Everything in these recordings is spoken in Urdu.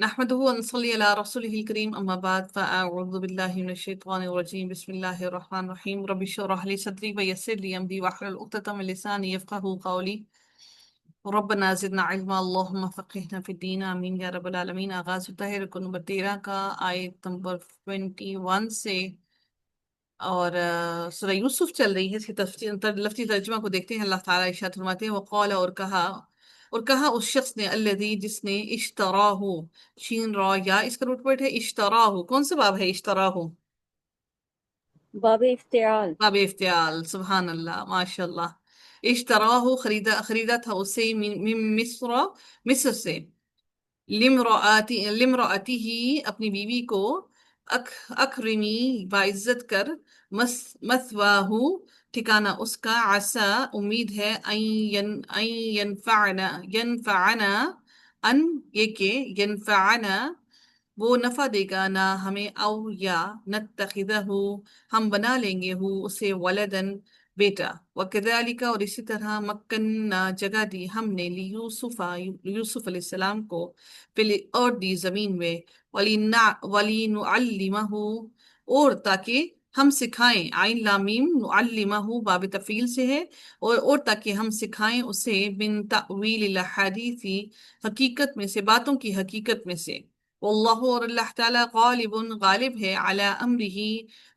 نحمده ونصلي على رسوله الكريم أما بعد فأعوذ بالله من الشيطان الرجيم بسم الله الرحمن الرحيم رب اشرح لي صدري ويسر لي أمري واحلل عقدة من لساني يفقهوا قولي ربنا زدنا علما اللهم فقهنا في الدين آمين یا رب العالمین۔ آغاز ہوتا ہے رکن نمبر 13 کا آیت نمبر 21 سے، اور سورہ یوسف چل رہی ہے۔ اس کی لفظی ترجمہ کو دیکھتے ہیں۔ اللہ تعالیٰ ارشاد فرماتے ہیں وقال، اور کہا اس شخص نے، الذی جس نے، اشتراہ، شین را یا اس کا روٹ ورڈ ہے اشتراہ۔ کون سا باب ہے اشتراہ؟ باب افتعال۔ باب افتعال، سبحان اللہ، ماشاء اللہ۔ اشتراہ، خریدا تھا اسے، من مصر، مصر سے، لمرأتی ہی اپنی بیوی کو، اکرمی باعزت کر، مثواہ ٹھکانہ اس کا، عسا امید ہے، ان ینفعنا ان یہ کہ، ینفعنا وہ نفع دے گا نہ ہمیں، او یا نتخذہ ہم بنا لیں گے ہو اسے، ولدن بیٹا، وکذالک اور اسی طرح، مکننا جگہ دی ہم نے، یوسف علیہ السلام کو، فل اور دی زمین میں، وَلِنُعَلِّمَهُ اور تاکہ ہم سکھائیں، عین لام میم، نعلمہ باب تفعیل سے ہے، اور تاکہ ہم سکھائیں اسے، من تأویل الاحادیث حقیقت میں سے، باتوں کی حقیقت میں سے، واللہ اور اللہ تعالیٰ، غالب ہے، علی امرہ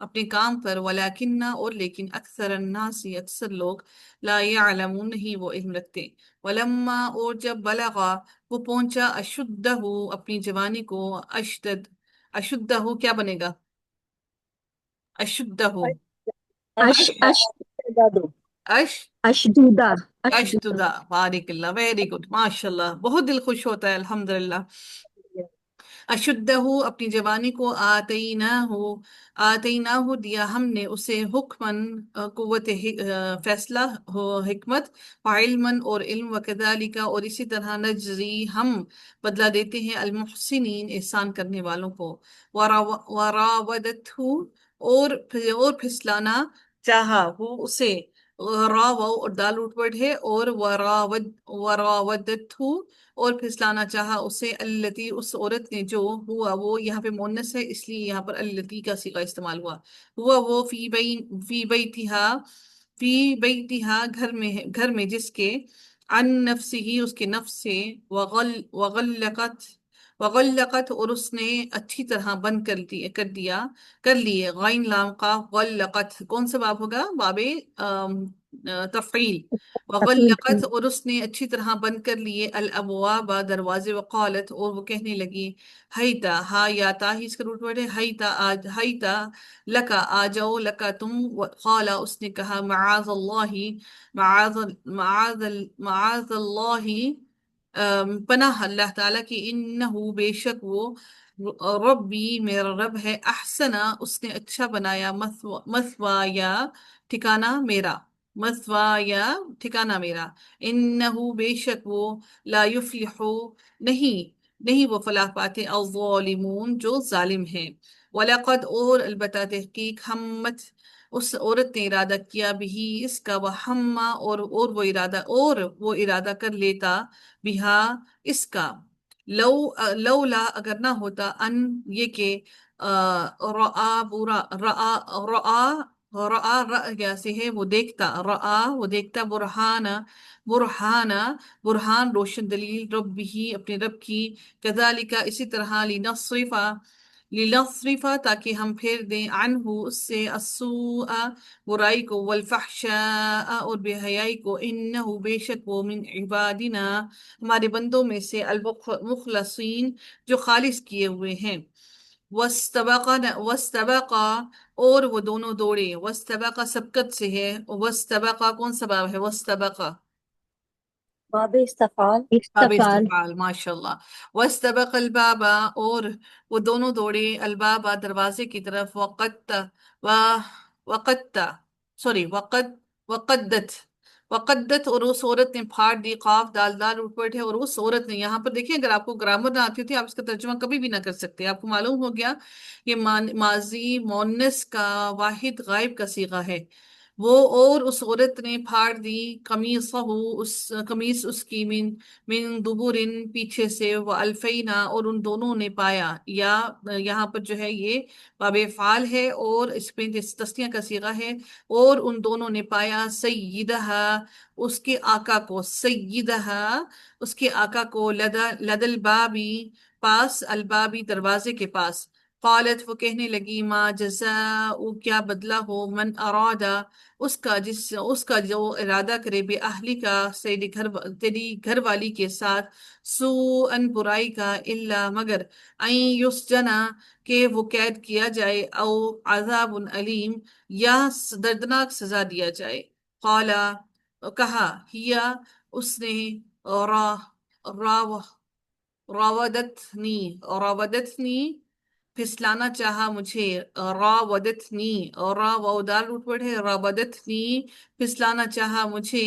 اپنے کام پر، ولیکن اور لیکن، اکثر الناس اکثر لوگ، لا یعلمون نہیں وہ علم رکھتے، ولما اور جب، بلغا وہ پہنچا، اشدہ اپنی جوانی کو، اشدہ کیا بنے گا؟ اشدہ، اش اش اش اشدودہ اشدودہ اشدہ، بارک اللہ، ویری گڈ، ماشاء اللہ، بہت دل خوش ہوتا ہے، الحمدللہ۔ اشدہ اپنی جوانی کو، آتینہ دیا ہم نے اسے، حکمن قوت فیصلہ، حکمت، وعلمن اور علم، وکذالک اور اسی طرح، نجزی ہم بدلہ دیتے ہیں، المحسنین احسان کرنے والوں کو، وراودتہ اور پھسلانا چاہا وہ اسے، راو اور دال روٹ ورڈ ہے، اور وراودتہ اور پھسلانا چاہا اسے، التی اس عورت نے، جو ہوا وہ یہاں پہ مونس ہے اس لیے یہاں پر التی کا صیغہ استعمال ہوا، ہوا وہ، فی بیتہا گھر میں جس کے، عن نفسہ اس کے نفس سے، وغلقت اور اس نے اچھی طرح بند کر لیے، غین لام کا، غلقت کون سا باب ہوگا؟ باب تفعیل، وغلقت اور اس نے اچھی طرح بند کر لیے، الابواب دروازے، وقالت اور وہ کہنے لگی، ہیتا ہا یا تا ہی اس کا روٹ ورڈ ہے، ہیتا لکا آ جاؤ، لکا تم، قالا اس نے کہا، معاذ اللہ، معاذ اللہ پناہ اللہ تعالیٰ کی، انہو بے شک وہ، ربی میرا رب ہے، احسنا اس نے اچھا بنایا، مثوایا ٹھکانہ میرا، ٹھکانہ میرا، انہو بے شک وہ، لا یفلح نہیں وہ فلاح پاتے، الظالمون جو ظالم ہیں، وَلَقَدْ اور البتہ تحقیق، ہمت اس عورت نے ارادہ کیا، بھی اس کا، وہما اور وہ ارادہ کر لیتا، بہا اس کا، لولا اگر نہ ہوتا، ان یہ کہ، رأى سے ہے وہ دیکھتا، برہان روشن دلیل، رب بھی اپنے رب کی، کذالک اسی طرح، لنصرف تاکہ ہم پھیر دیں، عنہ اس سے، السوء برائی کو، والفحشاء اور بے حیائی کو، انہ بے شک وہ، من عبادنا ہمارے بندوں میں سے، المخلصین جو خالص کیے ہوئے ہیں، واستبقا اور وہ دونوں دوڑے، واستبقا سبقت سے ہے، واستبقا کون سا باب ہے؟ واستبقا باب استفعال باب استفعال استفعال، ماشاء اللہ۔ واستبق البابا اور وہ دونوں دوڑے، البابا دروازے کی طرف، وقت سوری وقدت اور اس عورت نے پھاڑ دی، قاف دال دال روٹ ورڈ ہے، اور اس عورت نے، یہاں پر دیکھیں اگر آپ کو گرامر نہ آتی تھی آپ اس کا ترجمہ کبھی بھی نہ کر سکتے، آپ کو معلوم ہو گیا یہ ماضی مونس کا واحد غائب کا صیغہ ہے، وہ اور اس عورت نے پھاڑ دی قمیصہ، قمیص اس کی، من دبرن پیچھے سے، وہ الفینا اور ان دونوں نے پایا، یا یہاں پر جو ہے یہ باب فعال ہے اور اس پہ تسنیہ کا صیغہ ہے، اور ان دونوں نے پایا سیدہ اس کے آقا کو، سیدہ اس کے آقا کو، لد البابی پاس، البابی دروازے کے پاس، قالت وہ کہنے لگی ما جزاء کیا بدلہ ہو، من ارادہ اس کا جو ارادہ کرے، بے اہلی کا تیری گھر والی کے ساتھ، سو ان برائی کا، الا مگر، این یسجنا کہ وہ قید کیا جائے، او عذاب علیم یا دردناک سزا دیا جائے، قالا کہا، ہیا اس نے، را راو راودتنی راودتنی پھسلانا چاہا مجھے، راودتنی، را واو دال روٹ ورڈ ہے، راودتنی پھسلانا چاہا مجھے،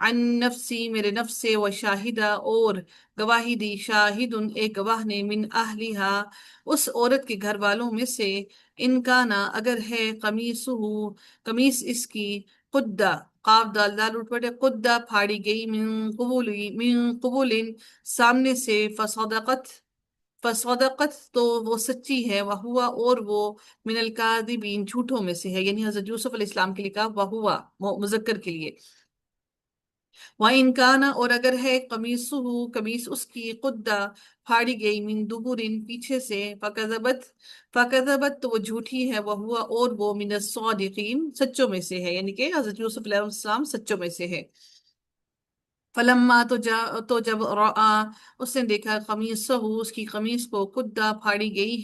عن نفسی میرے نفس سے، و شاہدہ اور گواہی دی، شاہد ایک گواہ نے، من اہلیہا اس عورت کے گھر والوں میں سے، ان کا نا اگر ہے، قمیصہ قمیص اس کی، قدہ قاف دال دال روٹ ورڈ ہے، قدہ پھاڑی گئی، من قبول سامنے سے، فصدقت تو وہ سچی ہے، وہوا اور وہ، من الکاذبین جھوٹوں میں سے ہے، یعنی حضرت یوسف علیہ السلام کے لیے کہا وہوا مذکر کے لیے، وَإِنْ كَانَ اور اگر ہے، قمیصہ قمیص اس کی، قدہ پھاڑی گئی، من دبرن پیچھے سے، فکذبت تو وہ جھوٹی ہے، وہوا اور وہ، من الصادقین سچوں میں سے ہے، یعنی کہ حضرت یوسف علیہ السلام سچوں میں سے ہے، فلما تو جب اس نے دیکھا، قمیصہ اس کی قمیص کو، قدہ پھاڑی گئی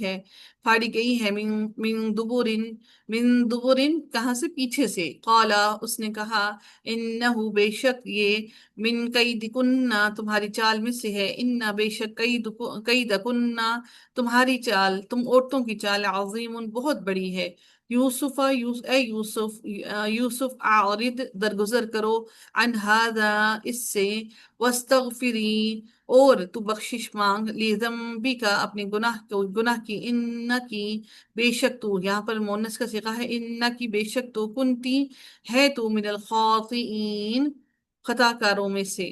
ہے، من دبرن کہاں سے، پیچھے سے، قالا اس نے کہا، انہو بے شک یہ، من کیدکنہ تمہاری چال میں سے ہے، انہ بے شک کیدکنہ تمہاری چال، تم عورتوں کی چال، عظیم بہت بڑی ہے، اے یوسف، یوسف اعرض درگزر کرو، عن ہذا اس سے، واستغفری اور تو بخشش مانگ، لذنبک اپنے گناہ کی، انکی بے شک تو، یہاں پر مونس کا صیغہ ہے، انکی بے شک تو، کنتی ہے تو، من الخاطئین خطا کاروں میں سے،